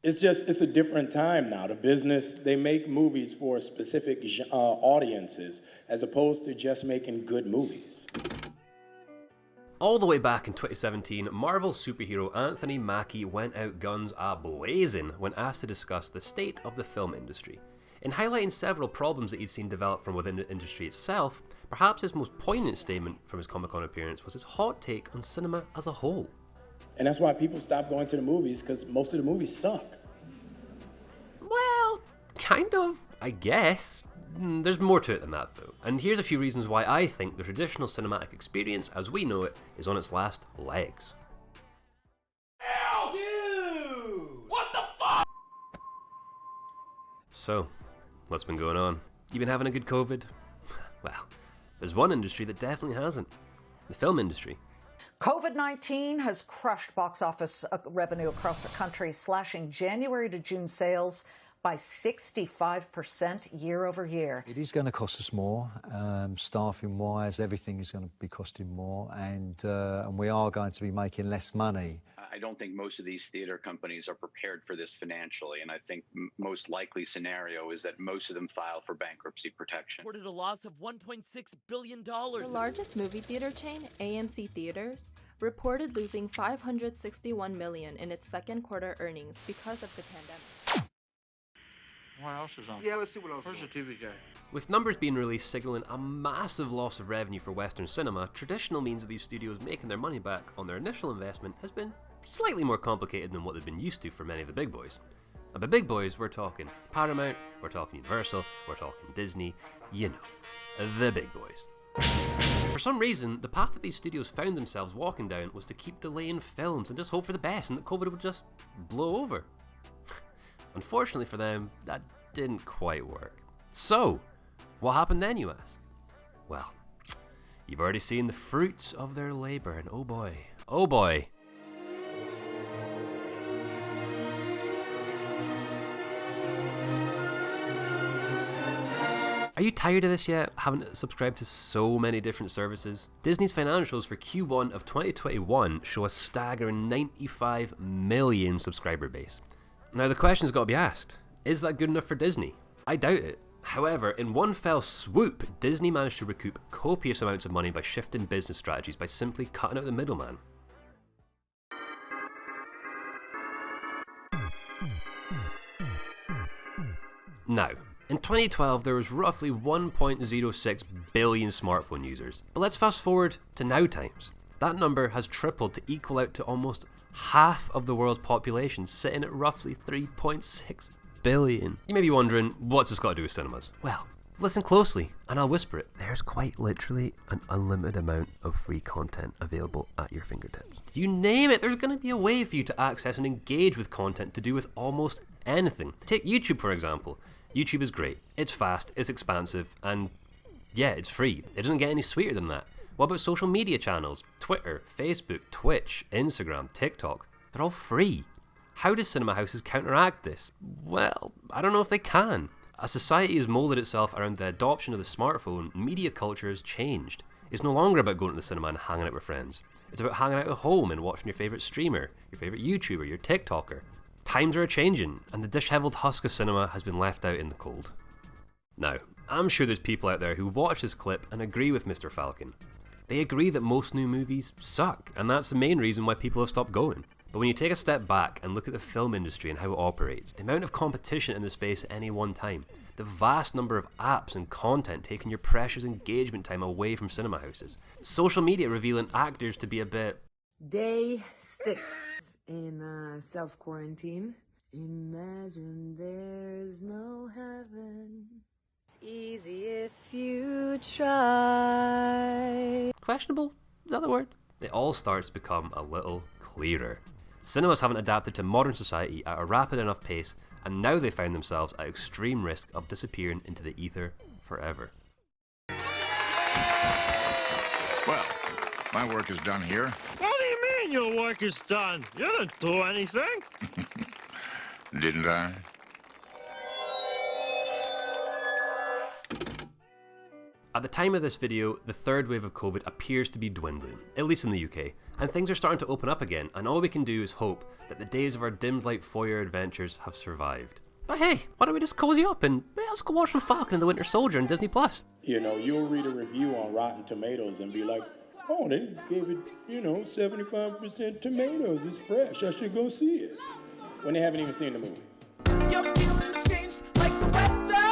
It's a different time now. The business, they make movies for specific audiences as opposed to just making good movies. All the way back in 2017, Marvel superhero Anthony Mackie went out guns a-blazing when asked to discuss the state of the film industry. In highlighting several problems that he'd seen develop from within the industry itself, perhaps his most poignant statement from his Comic-Con appearance was his hot take on cinema as a whole. And that's why people stop going to the movies, because most of the movies suck. Well, kind of, I guess. There's more to it than that, though. And here's a few reasons why I think the traditional cinematic experience, as we know it, is on its last legs. Hell, dude! What the fuck? So, what's been going on? You been having a good COVID? Well, there's one industry that definitely hasn't. The film industry. COVID-19 has crushed box office revenue across the country, slashing January to June sales by 65% year over year. It is going to cost us more, staffing-wise, everything is going to be costing more, and we are going to be making less money. I don't think most of these theater companies are prepared for this financially, and I think most likely scenario is that most of them file for bankruptcy protection. Reported a loss of $1.6 billion. The largest movie theater chain, AMC Theaters, reported losing $561 million in its second quarter earnings because of the pandemic. What else is on? Yeah, let's do what else. Where's the TV guy? With numbers being released signaling a massive loss of revenue for Western cinema, traditional means of these studios making their money back on their initial investment has been slightly more complicated than what they've been used to for many of the big boys. And by big boys, we're talking Paramount, we're talking Universal, we're talking Disney, you know, the big boys. For some reason, the path that these studios found themselves walking down was to keep delaying films and just hope for the best and that COVID would just blow over. Unfortunately for them, that didn't quite work. So, what happened then, you ask? Well, you've already seen the fruits of their labour, and oh boy. Are you tired of this yet? Haven't subscribed to so many different services? Disney's financials for Q1 of 2021 show a staggering 95 million subscriber base. Now the question's got to be asked, is that good enough for Disney? I doubt it. However, in one fell swoop, Disney managed to recoup copious amounts of money by shifting business strategies by simply cutting out the middleman. Now, in 2012 there was roughly 1.06 billion smartphone users, but let's fast forward to now times. That number has tripled to equal out to almost half of the world's population, sitting at roughly 3.6 billion. You may be wondering, what's this got to do with cinemas? Well, listen closely, and I'll whisper it. There's quite literally an unlimited amount of free content available at your fingertips. You name it, there's going to be a way for you to access and engage with content to do with almost anything. Take YouTube, for example. YouTube is great, it's fast, it's expansive, and yeah, it's free. It doesn't get any sweeter than that. What about social media channels? Twitter, Facebook, Twitch, Instagram, TikTok. They're all free. How do cinema houses counteract this? Well, I don't know if they can. As society has moulded itself around the adoption of the smartphone, media culture has changed. It's no longer about going to the cinema and hanging out with friends. It's about hanging out at home and watching your favourite streamer, your favourite YouTuber, your TikToker. Times are a-changing, and the dishevelled husk of cinema has been left out in the cold. Now, I'm sure there's people out there who watch this clip and agree with Mr. Falcon. They agree that most new movies suck, and that's the main reason why people have stopped going. But when you take a step back and look at the film industry and how it operates, the amount of competition in the space at any one time, the vast number of apps and content taking your precious engagement time away from cinema houses, social media revealing actors to be a bit... Day 6 in self-quarantine. Imagine there's no heaven. It's easy if you try. Questionable? Is that the word? It all starts to become a little clearer. Cinemas haven't adapted to modern society at a rapid enough pace, and now they find themselves at extreme risk of disappearing into the ether forever. Well, my work is done here. What do you mean your work is done? You didn't do anything. Didn't I? At the time of this video, the third wave of COVID appears to be dwindling, at least in the UK, and things are starting to open up again, and all we can do is hope that the days of our dimmed light foyer adventures have survived. But hey, why don't we just cozy up and let's go watch some Falcon and the Winter Soldier on Disney+. You know, you'll read a review on Rotten Tomatoes and be like, oh, they gave it, 75% tomatoes. It's fresh. I should go see it. When they haven't even seen the movie. Your feelings changed like the weather.